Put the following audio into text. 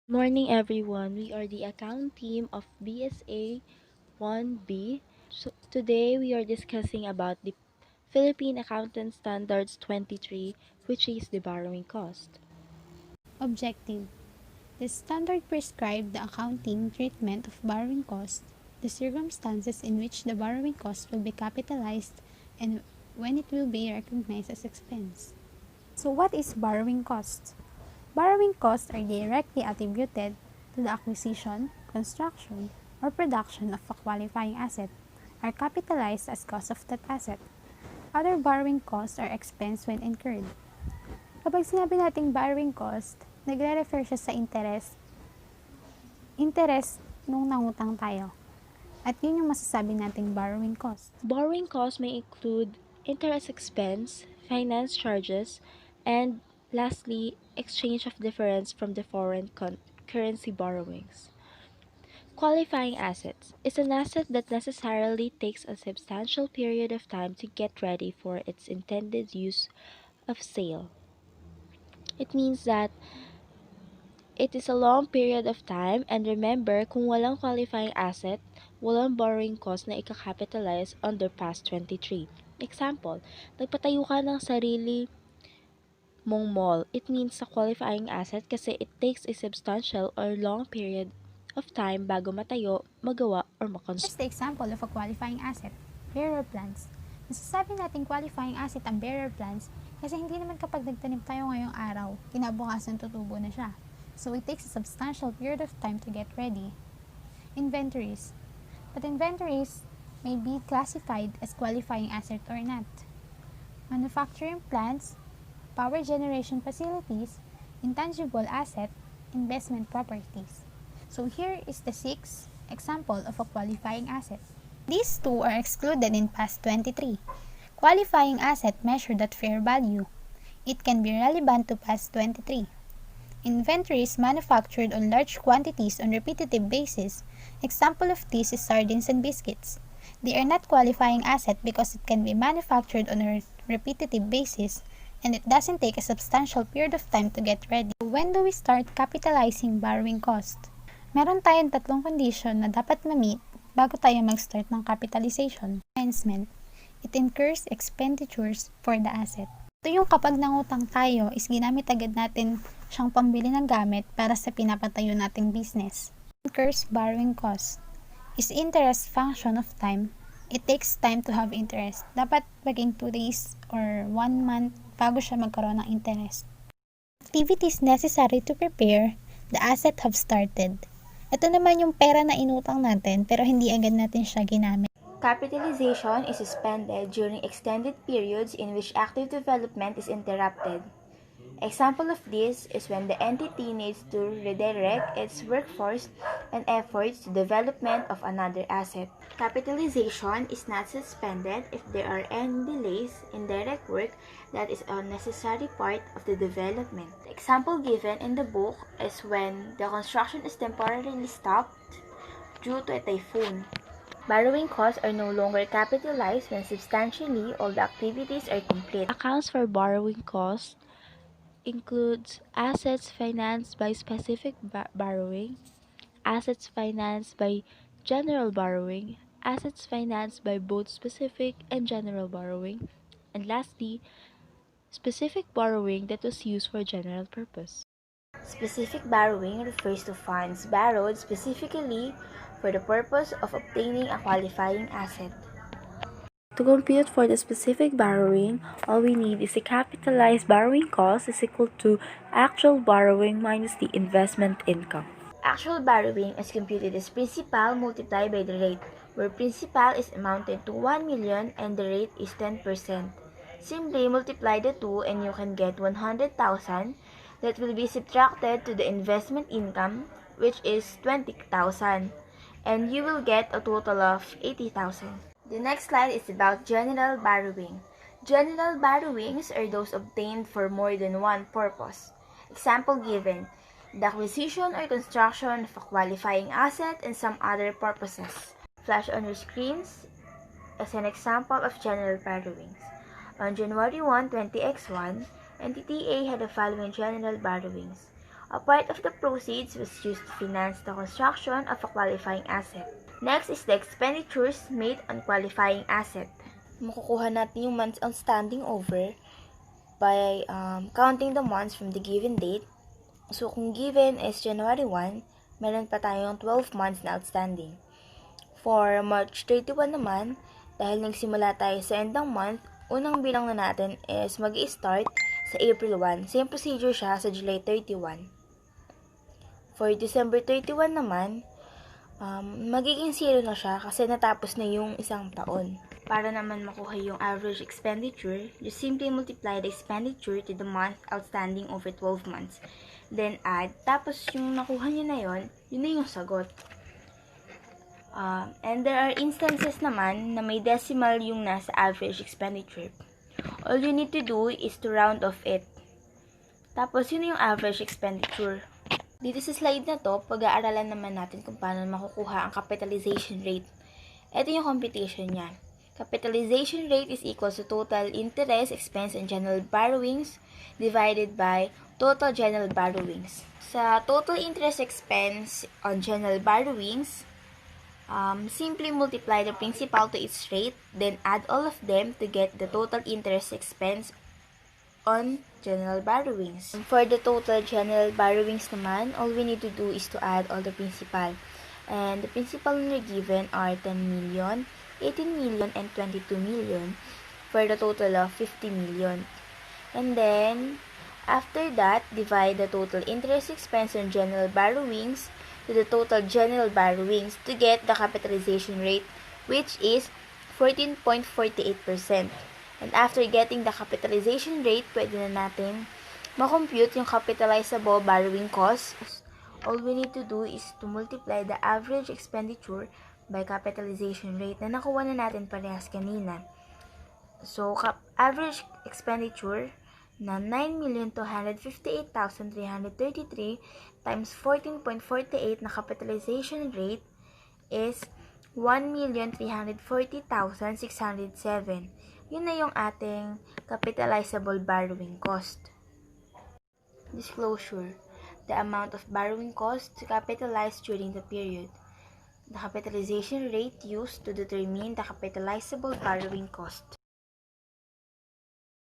Morning everyone, we are the account team of BSA 1B. Today we are discussing about the Philippine Accountant Standards 23, which is the borrowing cost. Objective: the standard prescribes the accounting treatment of borrowing cost, the circumstances in which the borrowing cost will be capitalized, and when it will be recognized as expense. So what is borrowing cost? Borrowing costs are directly attributed to the acquisition, construction, or production of a qualifying asset, are capitalized as cost of that asset. Other borrowing costs are expense when incurred. Kapag sinabi nating borrowing cost, nagre-refer siya sa interest nung nangutang tayo. At yun yung masasabi nating borrowing cost. Borrowing costs may include interest expense, finance charges, and lastly, exchange of difference from the foreign currency borrowings. Qualifying assets is an asset that necessarily takes a substantial period of time to get ready for its intended use of sale. It means that it is a long period of time, and remember, kung walang qualifying asset, walang borrowing cost na ika-capitalize under past 23. Example, nagpatayo ka ng sarili mong mall. It means a qualifying asset kasi it takes a substantial or long period of time bago matayo, magawa, or Here's makonstruct. the example of a qualifying asset, bearer plants. Masasabi natin qualifying asset ang bearer plants kasi hindi naman kapag nagtanim tayo ngayong araw, kinabukasan tutubo na siya. So it takes a substantial period of time to get ready. Inventories. But inventories may be classified as qualifying asset or not. Manufacturing plants, power generation facilities, intangible asset, investment properties. So here is the 6 example of a qualifying asset. These two are excluded in past 23. Qualifying asset measured at fair value. It can be relevant to past 23. Inventories manufactured on large quantities on repetitive basis. Example of this is sardines and biscuits. They are not qualifying asset because it can be manufactured on a repetitive basis and it doesn't take a substantial period of time to get ready. When do we start capitalizing borrowing cost? Meron tayong tatlong condition na dapat ma-meet bago tayo mag-start ng capitalization. Commencement. It incurs expenditures for the asset. Ito yung kapag nangutang tayo is ginamit agad natin siyang pambili ng gamit para sa pinapatayo nating business. Incurs borrowing cost. Is interest function of time? It takes time to have interest. Dapat maging 2 days or 1 month bago siya magkaroon ng interest. Activities necessary to prepare the asset have started. Ito naman yung pera na inutang natin pero hindi agad natin siya ginamit. Capitalization is suspended during extended periods in which active development is interrupted. Example of this is when the entity needs to redirect its workforce and efforts to development of another asset. Capitalization is not suspended if there are any delays in direct work that is a necessary part of the development. The example given in the book is when the construction is temporarily stopped due to a typhoon. Borrowing costs are no longer capitalized when substantially all the activities are complete. Accounts for borrowing costs includes assets financed by specific borrowing, assets financed by general borrowing, assets financed by both specific and general borrowing, and lastly, specific borrowing that was used for general purpose. Specific borrowing refers to funds borrowed specifically for the purpose of obtaining a qualifying asset. To compute for the specific borrowing, all we need is the capitalized borrowing cost is equal to actual borrowing minus the investment income. Actual borrowing is computed as principal multiplied by the rate, where principal is amounted to 1 million and the rate is 10%. Simply multiply the two and you can get 100,000 that will be subtracted to the investment income, which is 20,000, and you will get a total of 80,000. The next slide is about general borrowing. General borrowings are those obtained for more than one purpose. Example given: the acquisition or construction of a qualifying asset and some other purposes. Flash on your screens as an example of general borrowings. On January 1, 20X1, Entity A had the following general borrowings: A part of the proceeds was used to finance the construction of a qualifying asset. Next is the expenditures made on qualifying asset. Makukuha natin yung months outstanding over by counting the months from the given date. So, kung given is January 1, meron pa tayong 12 months na outstanding. For March 31 naman, dahil nagsimula tayo sa end ng month, unang bilang na natin is mag-i-start sa April 1. Same procedure siya sa July 31. For December 31 naman, magiging 0 na siya kasi natapos na yung isang taon. Para naman makuha yung average expenditure, just simply multiply the expenditure to the month outstanding over 12 months. Then add, tapos yung nakuha nyo na yun na yung sagot. And there are instances naman na may decimal yung nasa average expenditure. All you need to do is to round off it. Tapos yun yung average expenditure. Dito sa slide na to, pag-aaralan naman natin kung paano makukuha ang capitalization rate. Ito yung computation niya. Capitalization rate is equal to total interest, expense, and general borrowings divided by total general borrowings. Sa total interest expense on general borrowings, simply multiply the principal to its rate, then add all of them to get the total interest expense on general borrowings. For the total general borrowings naman, all we need to do is to add all the principal. And the principal na given are 10 million, 18 million, and 22 million for the total of 50 million. And then, after that, divide the total interest expense on general borrowings to the total general borrowings to get the capitalization rate, which is 14.48%. And after getting the capitalization rate, pwede na natin makompute yung capitalizable borrowing cost. All we need to do is to multiply the average expenditure by capitalization rate na nakuha na natin parehas kanina. So, average expenditure na 9,258,333 times 14.48 na capitalization rate is 1,340,607. Yun na yung ating capitalizable borrowing cost. Disclosure: the amount of borrowing cost capitalized during the period. The capitalization rate used to determine the capitalizable borrowing cost.